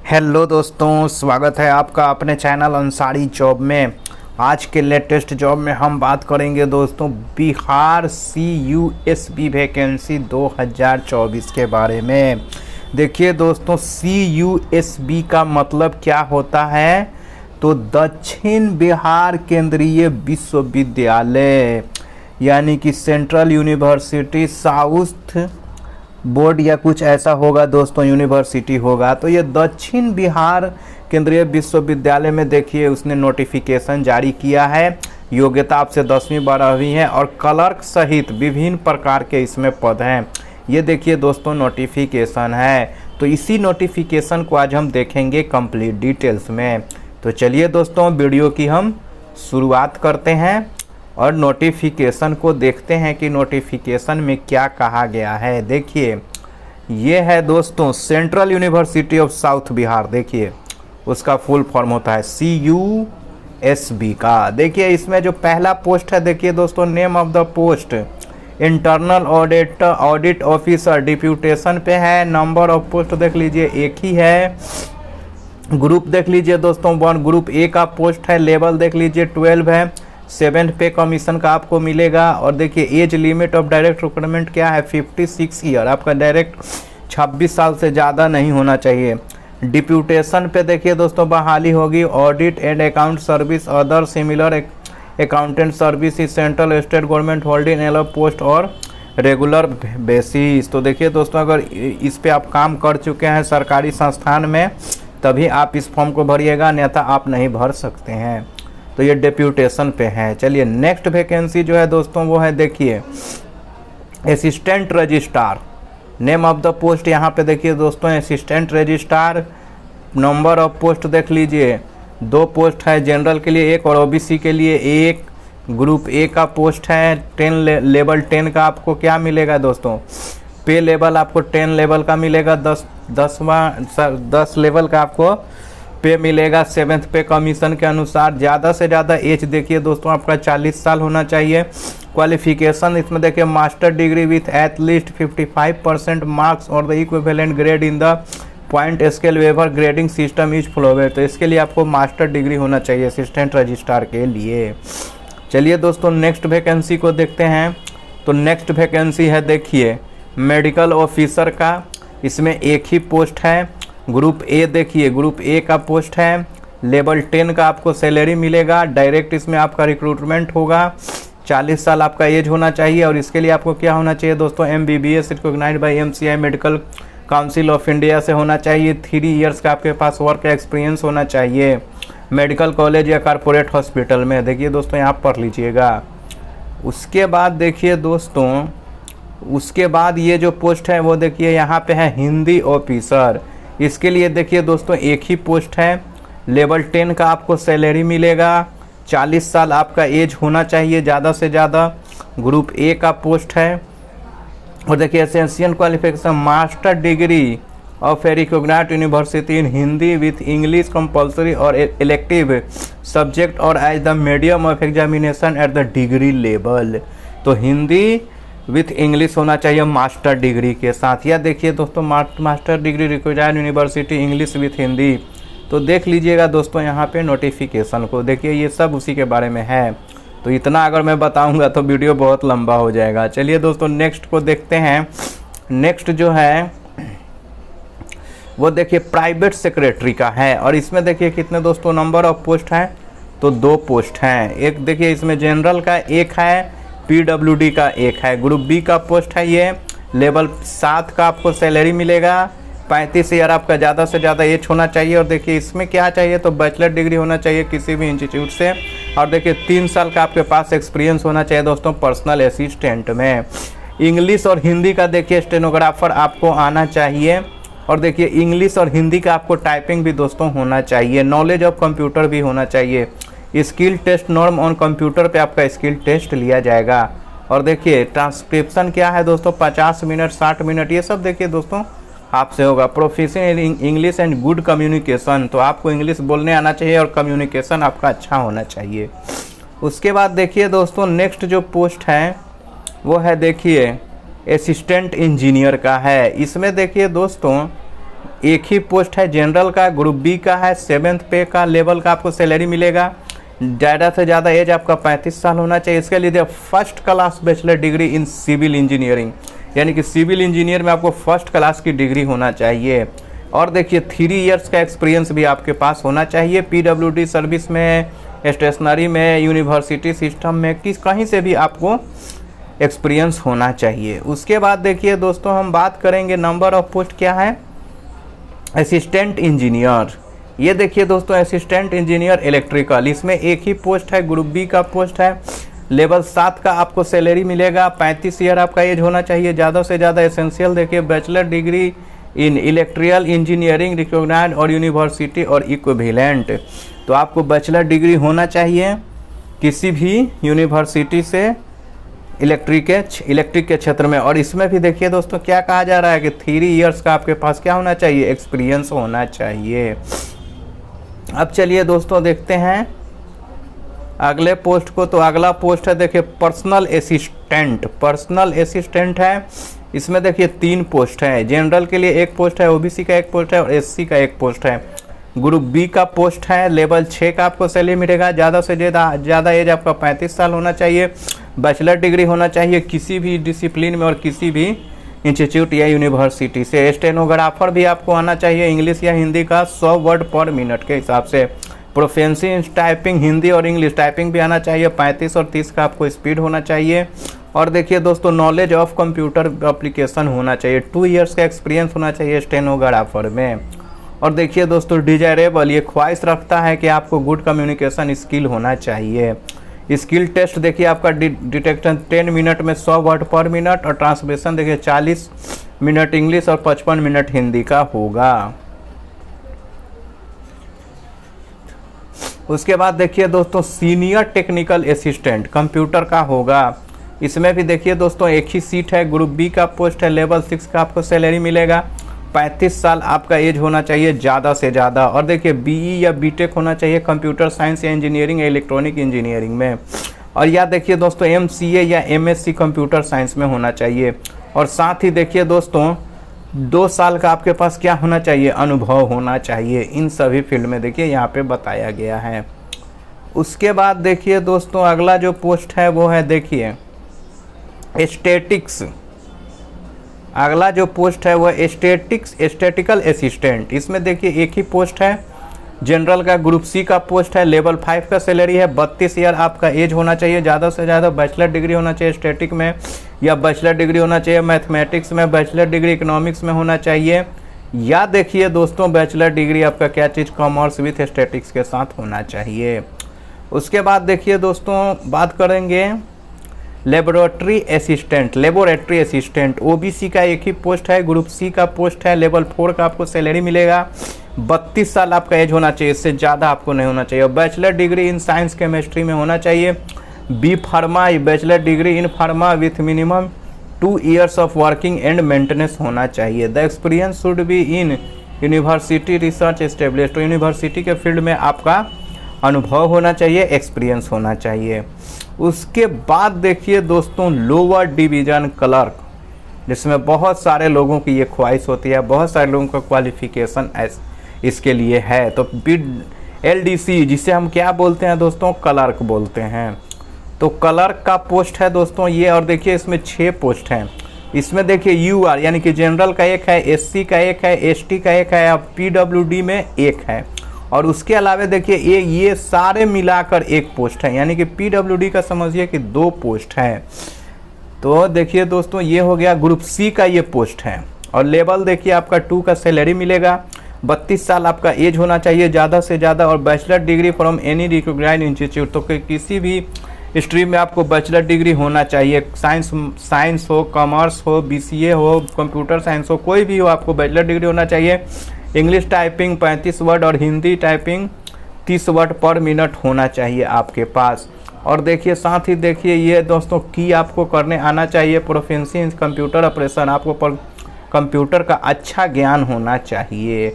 Hello दोस्तों, स्वागत है आपका अपने चैनल अंसारी जॉब में। आज के लेटेस्ट जॉब में हम बात करेंगे दोस्तों बिहार CUSB वैकेंसी 2024 के बारे में। देखिए दोस्तों, CUSB का मतलब क्या होता है तो दक्षिण बिहार केंद्रीय विश्वविद्यालय, यानी कि सेंट्रल यूनिवर्सिटी साउथ बोर्ड या कुछ ऐसा होगा दोस्तों, यूनिवर्सिटी होगा। तो ये दक्षिण बिहार केंद्रीय विश्वविद्यालय में देखिए उसने नोटिफिकेशन जारी किया है। योग्यता आपसे 10वीं 12वीं है और क्लर्क सहित विभिन्न प्रकार के इसमें पद हैं। ये देखिए दोस्तों नोटिफिकेशन है, तो इसी नोटिफिकेशन को आज हम देखेंगे कंप्लीट डिटेल्स में। तो चलिए दोस्तों वीडियो की हम शुरुआत करते हैं और नोटिफिकेशन को देखते हैं कि नोटिफिकेशन में क्या कहा गया है। देखिए ये है दोस्तों central university of south Bihar, देखिए उसका फुल फॉर्म होता है CUSB का। देखिए इसमें जो पहला पोस्ट है, देखिए दोस्तों name of the post internal audit officer deputation पे है। नंबर ऑफ पोस्ट देख लीजिए एक ही है। ग्रुप देख लीजिए दोस्तों 1 ग्रुप A का पोस्ट है। लेवल देख लीजिए 12 है। 7th पे कमीशन का आपको मिलेगा। और देखिए age limit of direct recruitment क्या है 56 ईयर, आपका डायरेक्ट 26 साल से ज़्यादा नहीं होना चाहिए। डिप्यूटेशन पे देखिए दोस्तों बहाली होगी audit and account service other similar accountant service central state government holding एलो पोस्ट और रेगुलर बेसिस। तो देखिए दोस्तों अगर इस पे आप काम कर चुके हैं सरकारी संस्थान में तभी आप इस फॉर्म को भरिएगा, अन्यथा आप नहीं भर सकते हैं। तो ये डेप्यूटेशन पे है। चलिए नेक्स्ट वैकेंसी जो है दोस्तों वो है, देखिए assistant registrar. Name of the post यहाँ पे देखिए दोस्तों assistant registrar. Number of post देख लीजिए 2 पोस्ट है, जनरल के लिए 1 और OBC के लिए 1। ग्रुप A का पोस्ट है। 10 लेवल 10 का आपको क्या मिलेगा दोस्तों, पे लेवल आपको 10 लेवल का मिलेगा। 10 लेवल का आपको पे मिलेगा। 7th पे कमीशन के अनुसार। ज़्यादा से ज़्यादा एज देखिए दोस्तों आपका 40 साल होना चाहिए। क्वालिफिकेशन इसमें देखिए master degree with at least 55% marks और the equivalent grade in the point scale wherever grading system is followed. तो इसके लिए आपको मास्टर डिग्री होना चाहिए असिस्टेंट रजिस्ट्रार के लिए। चलिए दोस्तों नेक्स्ट वैकेंसी को देखते हैं। तो नेक्स्ट वैकेंसी है देखिए मेडिकल ऑफिसर का। इसमें एक ही पोस्ट है। ग्रुप A देखिए ग्रुप A का पोस्ट है। लेवल 10 का आपको सैलरी मिलेगा। डायरेक्ट इसमें आपका रिक्रूटमेंट होगा। 40 साल आपका एज होना चाहिए और इसके लिए आपको क्या होना चाहिए दोस्तों MBBS recognised by MCI medical council of India से होना चाहिए। 3 इयर्स का आपके पास वर्क एक्सपीरियंस होना चाहिए मेडिकल कॉलेज या कॉर्पोरेट हॉस्पिटल में। देखिए दोस्तों यहाँ पढ़ लीजिएगा। उसके बाद देखिए दोस्तों उसके बाद ये जो पोस्ट है वो देखिए यहाँ पे है हिंदी ऑफिसर। इसके लिए देखिए दोस्तों एक ही पोस्ट है। लेवल 10 का आपको सैलरी मिलेगा। 40 साल आपका एज होना चाहिए ज़्यादा से ज़्यादा। ग्रुप A का पोस्ट है। और देखिए essential qualification master degree of a recognised university in Hindi with English compulsory और इलेक्टिव सब्जेक्ट और as the medium of examination at the degree level. तो हिंदी विथ इंग्लिश होना चाहिए मास्टर डिग्री के साथ। या देखिए दोस्तों master degree required university English with Hindi. तो देख लीजिएगा दोस्तों यहाँ पे नोटिफिकेशन को, देखिए ये सब उसी के बारे में है। तो इतना अगर मैं बताऊंगा तो वीडियो बहुत लंबा हो जाएगा। चलिए दोस्तों नेक्स्ट को देखते हैं। नेक्स्ट जो है वो देखिए प्राइवेट सेक्रेटरी का है। और इसमें देखिए कितने दोस्तों नंबर ऑफ पोस्ट हैं तो 2 पोस्ट हैं। एक देखिए इसमें जनरल का 1 है, PWD का 1 है। ग्रुप B का पोस्ट है ये। लेवल 7 का आपको सैलरी मिलेगा। 35 ईयर आपका ज़्यादा से ज़्यादा एज होना चाहिए। और देखिए इसमें क्या चाहिए तो बैचलर डिग्री होना चाहिए किसी भी इंस्टीट्यूट से। और देखिए 3 साल का आपके पास एक्सपीरियंस होना चाहिए दोस्तों पर्सनल असिस्टेंट में। इंग्लिश और हिंदी का देखिए स्टेनोग्राफर आपको आना चाहिए। और देखिए इंग्लिश और हिंदी का आपको टाइपिंग भी दोस्तों होना चाहिए। नॉलेज ऑफ कंप्यूटर भी होना चाहिए। Skill test norm on computer पे आपका स्किल टेस्ट लिया जाएगा। और देखिए ट्रांसक्रिप्शन क्या है दोस्तों 50 मिनट 60 मिनट ये सब देखिए दोस्तों आपसे होगा। Proficient in English and good communication, तो आपको इंग्लिश बोलने आना चाहिए और कम्युनिकेशन आपका अच्छा होना चाहिए। उसके बाद देखिए दोस्तों नेक्स्ट जो पोस्ट है वो है देखिए असिस्टेंट इंजीनियर का है। इसमें देखिए दोस्तों एक ही पोस्ट है जनरल का, ग्रुप बी का है, 7th पे का लेवल का आपको सैलरी मिलेगा। ज़्यादा से ज़्यादा एज आपका 35 साल होना चाहिए। इसके लिए first class bachelor degree in civil engineering, यानी कि सिविल इंजीनियर में आपको फर्स्ट क्लास की डिग्री होना चाहिए। और देखिए 3 इयर्स का एक्सपीरियंस भी आपके पास होना चाहिए, पीडब्ल्यूडी सर्विस में, स्टेशनरी में, यूनिवर्सिटी सिस्टम में, कहीं से भी आपको एक्सपीरियंस होना चाहिए। उसके बाद देखिए दोस्तों हम बात करेंगे नंबर ऑफ पोस्ट क्या है, असिस्टेंट इंजीनियर। ये देखिए दोस्तों असिस्टेंट इंजीनियर इलेक्ट्रिकल, इसमें एक ही पोस्ट है, ग्रुप बी का पोस्ट है, लेवल 7 का आपको सैलरी मिलेगा। 35 ईयर आपका एज होना चाहिए। ज़्यादा से ज़्यादा एसेंशियल देखिए bachelor degree in electrical engineering recognised और यूनिवर्सिटी और इक्विवेलेंट, तो आपको बैचलर डिग्री होना चाहिए किसी भी यूनिवर्सिटी से इलेक्ट्रिक के क्षेत्र में। और इसमें भी देखिए दोस्तों क्या कहा जा रहा है कि 3 इयर्स का आपके पास क्या होना चाहिए, एक्सपीरियंस होना चाहिए। अब चलिए दोस्तों देखते हैं अगले पोस्ट को। तो अगला पोस्ट है देखिए पर्सनल असिस्टेंट है। इसमें देखिए 3 पोस्ट है, जनरल के लिए 1 पोस्ट है, ओबीसी का 1 पोस्ट है और एससी का 1 पोस्ट है। ग्रुप बी का पोस्ट है, लेवल 6 का आपको सैलरी मिलेगा। ज़्यादा से ज़्यादा एज आपका 35 साल होना चाहिए, बैचलर डिग्री होना चाहिए किसी भी डिसिप्लिन में और किसी भी इंस्टीट्यूट या यूनिवर्सिटी से। स्टेनोग्राफर भी आपको आना चाहिए, इंग्लिश या हिंदी का 100 वर्ड पर मिनट के हिसाब से। प्रोफेंसी इन टाइपिंग, हिंदी और इंग्लिश टाइपिंग भी आना चाहिए। 35 और 30 का आपको स्पीड होना चाहिए। और देखिए दोस्तों नॉलेज ऑफ कंप्यूटर एप्लीकेशन होना चाहिए। 2 इयर्स का एक्सपीरियंस होना चाहिए स्टेनोग्राफर में। और देखिए दोस्तों डिजायरेबल, ये ख्वाहिश रखता है कि आपको गुड कम्युनिकेशन स्किल होना चाहिए। स्किल टेस्ट देखिए आपका डिटेक्शन 10 मिनट में 100 वर्ड पर मिनट और ट्रांसलेशन देखिए 40 मिनट इंग्लिश और 55 मिनट हिंदी का होगा। उसके बाद देखिए दोस्तों सीनियर टेक्निकल असिस्टेंट कंप्यूटर का होगा। इसमें भी देखिए दोस्तों एक ही सीट है, ग्रुप बी का पोस्ट है, लेवल 6 का आपको सैलरी मिलेगा। 35 साल आपका एज होना चाहिए ज़्यादा से ज़्यादा। और देखिए बीई या बीटेक होना चाहिए कंप्यूटर साइंस या इंजीनियरिंग या इलेक्ट्रॉनिक इंजीनियरिंग में। और या देखिए दोस्तों एमसीए या एमएससी कंप्यूटर साइंस में होना चाहिए। और साथ ही देखिए दोस्तों 2 साल का आपके पास क्या होना चाहिए, अनुभव होना चाहिए इन सभी फील्ड में, देखिए यहाँ पे बताया गया है। उसके बाद देखिए दोस्तों अगला जो पोस्ट है वो है देखिए स्टैटिक्स। अगला जो पोस्ट है वो स्टैटिकल असिस्टेंट। इसमें देखिए एक ही पोस्ट है, जनरल का ग्रुप सी का पोस्ट है, लेवल 5 का सैलरी है। 32 ईयर आपका एज होना चाहिए। ज़्यादा से ज़्यादा बैचलर डिग्री होना चाहिए स्टैटिक में, या बैचलर डिग्री होना चाहिए मैथमेटिक्स में, बैचलर डिग्री इकोनॉमिक्स में होना चाहिए। या देखिए दोस्तों बैचलर डिग्री आपका क्या चीज़, कॉमर्स विथ स्टैटिक्स के साथ होना चाहिए। उसके बाद देखिए दोस्तों बात करेंगे लेबोरेटरी असिस्टेंट। ओबीसी का एक ही पोस्ट है, ग्रुप सी का पोस्ट है, लेवल 4 का आपको सैलरी मिलेगा। 32 साल आपका एज होना चाहिए, इससे ज़्यादा आपको नहीं होना चाहिए। Bachelor degree in science chemistry में होना चाहिए। B pharma bachelor degree in pharma with minimum 2 years of working and maintenance होना चाहिए। The experience should be in university research established, तो यूनिवर्सिटी के फील्ड में आपका अनुभव होना चाहिए, एक्सपीरियंस होना चाहिए। उसके बाद देखिए दोस्तों लोअर डिवीज़न क्लर्क, जिसमें बहुत सारे लोगों की ये ख्वाहिश होती है, बहुत सारे लोगों का क्वालिफिकेशन इसके लिए है। तो LDC जिसे हम क्या बोलते हैं दोस्तों, क्लर्क बोलते हैं। तो क्लर्क का पोस्ट है दोस्तों ये। और देखिए इसमें 6 पोस्ट हैं। इसमें देखिए UR यानी कि जनरल का 1 है, SC का 1 है, ST का 1 है, अब PWD में 1 है। और उसके अलावा देखिए ये सारे मिलाकर 1 पोस्ट है, यानी कि PWD का समझिए कि 2 पोस्ट है। तो देखिए दोस्तों ये हो गया ग्रुप सी का ये पोस्ट है। और लेवल देखिए आपका 2 का सैलरी मिलेगा। 32 साल आपका एज होना चाहिए ज़्यादा से ज़्यादा। और bachelor degree from any recognised institute, तो किसी भी स्ट्रीम में आपको बैचलर डिग्री होना चाहिए। साइंस हो, कॉमर्स हो, BCA हो, कंप्यूटर साइंस हो, कोई भी हो, आपको बैचलर डिग्री होना चाहिए। इंग्लिश टाइपिंग 35 वर्ड और हिंदी टाइपिंग 30 वर्ड पर मिनट होना चाहिए आपके पास। और देखिए साथ ही देखिए ये दोस्तों की आपको करने आना चाहिए प्रोफेंसी इन कंप्यूटर ऑपरेशन, आपको कंप्यूटर का अच्छा ज्ञान होना चाहिए,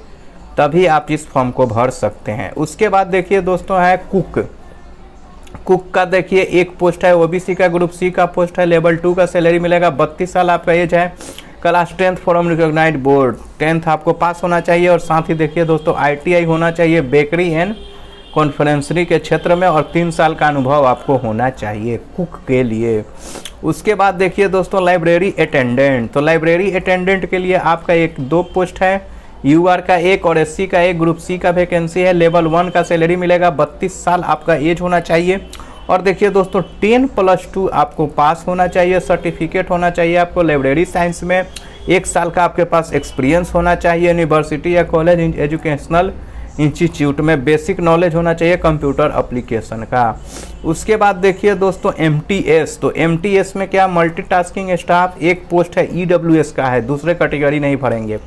तभी आप इस फॉर्म को भर सकते हैं। उसके बाद देखिए दोस्तों है कुक का देखिए 1 पोस्ट है, OBC का ग्रुप सी का पोस्ट है, लेवल 2 का सैलरी मिलेगा। 32 साल आपका एज है। Class 10th from recognised board, 10th आपको पास होना चाहिए। और साथ ही देखिए दोस्तों ITI होना चाहिए बेकरी एंड कॉन्फ्रेंसरी के क्षेत्र में, और 3 साल का अनुभव आपको होना चाहिए कुक के लिए। उसके बाद देखिए दोस्तों लाइब्रेरी अटेंडेंट, तो लाइब्रेरी अटेंडेंट के लिए आपका 2 पोस्ट है, UR का 1 और SC का 1, ग्रुप C का वैकेंसी है। लेवल 1 का सैलरी मिलेगा, 32 साल आपका एज होना चाहिए। और देखिए दोस्तों 10+2 आपको पास होना चाहिए, सर्टिफिकेट होना चाहिए आपको लाइब्रेरी साइंस में, 1 साल का आपके पास एक्सपीरियंस होना चाहिए, यूनिवर्सिटी या कॉलेज एजुकेशनल इंस्टीट्यूट में बेसिक नॉलेज होना चाहिए कंप्यूटर एप्लीकेशन का। उसके बाद देखिए दोस्तों MTS, तो MTS में क्या, मल्टीटास्किंग स्टाफ 1 पोस्ट है, EWS का है, दूसरे कैटेगरी नहीं भरेंगे।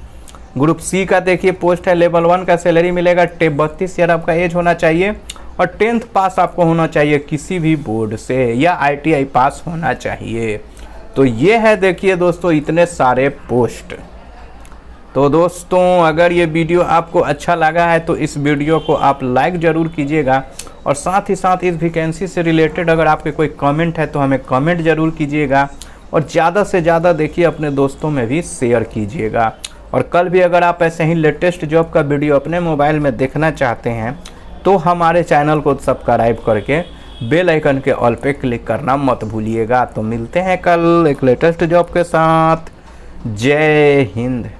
ग्रुप C का देखिए पोस्ट है, लेवल 1 का सैलरी मिलेगा, 32 ईयर आपका एज होना चाहिए, और 10th पास आपको होना चाहिए किसी भी बोर्ड से, या ITI पास होना चाहिए। तो ये है देखिए दोस्तों इतने सारे पोस्ट। तो दोस्तों अगर ये वीडियो आपको अच्छा लगा है तो इस वीडियो को आप लाइक ज़रूर कीजिएगा, और साथ ही साथ इस वैकेंसी से रिलेटेड अगर आपके कोई कमेंट है तो हमें कमेंट ज़रूर कीजिएगा, और ज़्यादा से ज़्यादा देखिए अपने दोस्तों में भी शेयर कीजिएगा। और कल भी अगर आप ऐसे ही लेटेस्ट जॉब का वीडियो अपने मोबाइल में देखना चाहते हैं तो हमारे चैनल को सब्सक्राइब करके बेल आइकन के ऑल पे क्लिक करना मत भूलिएगा। तो मिलते हैं कल एक लेटेस्ट जॉब के साथ। जय हिंद।